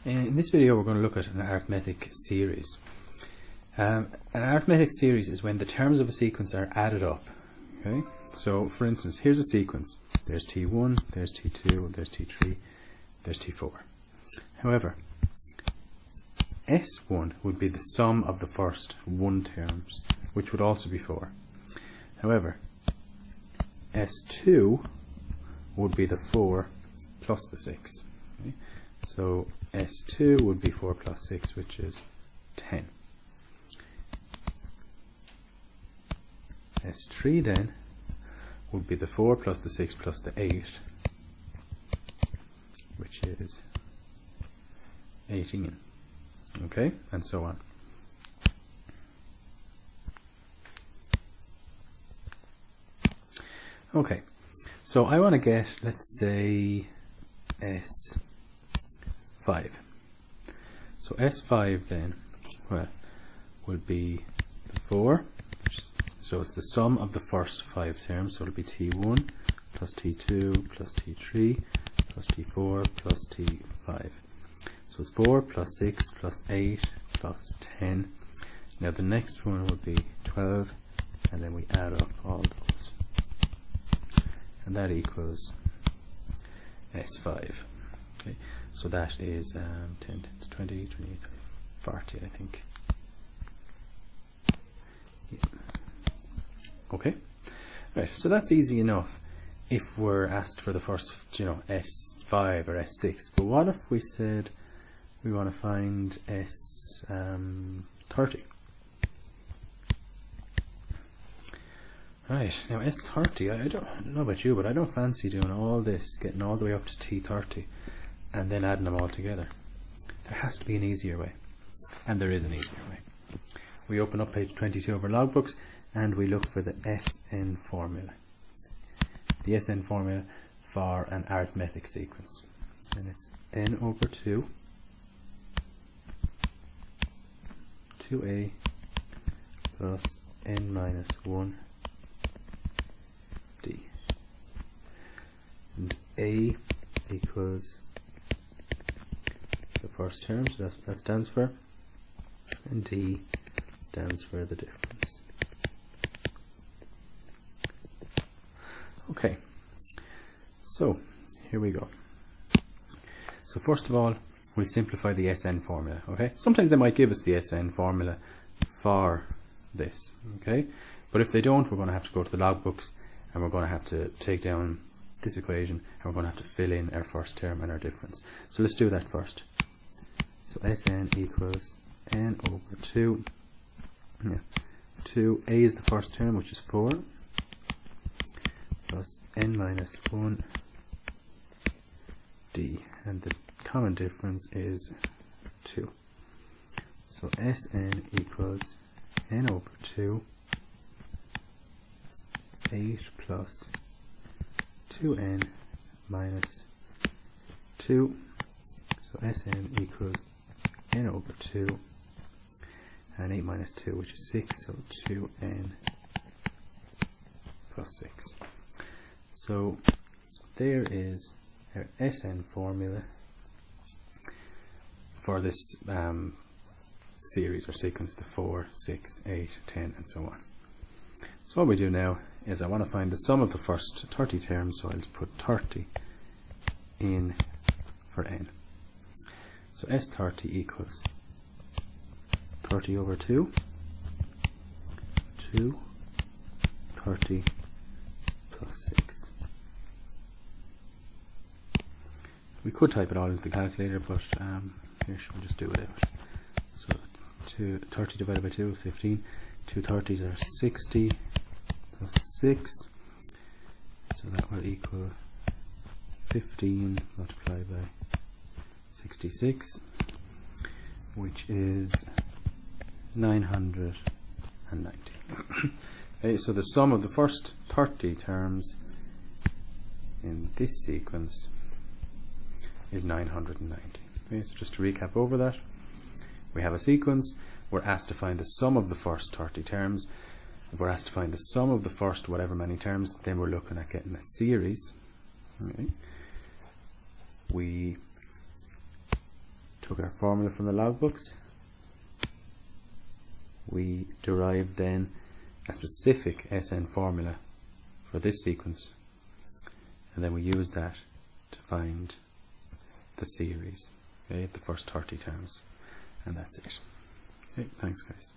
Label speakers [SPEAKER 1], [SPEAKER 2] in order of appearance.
[SPEAKER 1] In this video we're going to look at an arithmetic series. An arithmetic series is when the terms of a sequence are added up. Okay? So for instance, here's a sequence. There's T1, there's T2, there's T3, there's T4. However, S1 would be the sum of the first 1 terms, which would also be 4. However, S2 would be the 4 plus the 6. Okay? So S2 would be 4 plus 6, which is 10. S3 then would be the 4 plus the 6 plus the 8, which is 18. Okay, and so on. Okay, so I want to get, let's say, S5. So S5 then, well, would be the 4, so it's the sum of the first 5 terms, so it'll be T1 plus T2 plus T3 plus T4 plus T5. So it's 4 plus 6 plus 8 plus 10. Now the next one would be 12, and then we add up all those. And that equals S5. Okay, so that is 10, 20, 20, 40, I think. Yeah. Okay, right, so that's easy enough if we're asked for the first, S5 or S6. But what if we said we want to find S30? Right, now S30, I don't know about you, but I don't fancy doing all this, getting all the way up to T30 and then adding them all together. There has to be an easier way, and there is an easier way. We open up page 22 of our logbooks and we look for the SN formula. The SN formula for an arithmetic sequence. And it's n over 2, 2a plus n minus 1 d. And a equals the first term, so that's what that stands for. And d stands for the difference. Okay, so here we go. So first of all, we'll simplify the SN formula. Okay, sometimes they might give us the SN formula for this. Okay, but if they don't, we're going to have to go to the logbooks and we're going to have to take down this equation and we're going to have to fill in our first term and our difference. So let's do that first. So SN equals n over 2. 2a is the first term, which is 4. Plus n minus 1 d, and the common difference is 2. So Sn equals n over 2, 8 plus 2n minus 2. So Sn equals n over 2 and 8 minus 2, which is 6, so 2n plus 6. So there is our SN formula for this series or sequence, the 4, 6, 8, 10 and so on. So what we do now is I want to find the sum of the first 30 terms, so I'll just put 30 in for n. So S30 equals 30 over 2, 2, 30 plus 6. We could type it all into the calculator, but here we'll just do it. So 30 divided by 2 is 15. 2 30s are 60 plus 6. So that will equal 15 multiplied by 66, which is 990. Okay, so the sum of the first 30 terms in this sequence is 990. Okay, so just to recap over that, we have a sequence, we're asked to find the sum of the first 30 terms, if we're asked to find the sum of the first whatever many terms, then we're looking at getting a series. Okay. took our formula from the logbooks. We derived then a specific SN formula for this sequence, and then we used that to find the series, okay, the first 30 terms, and that's it. Okay, thanks guys.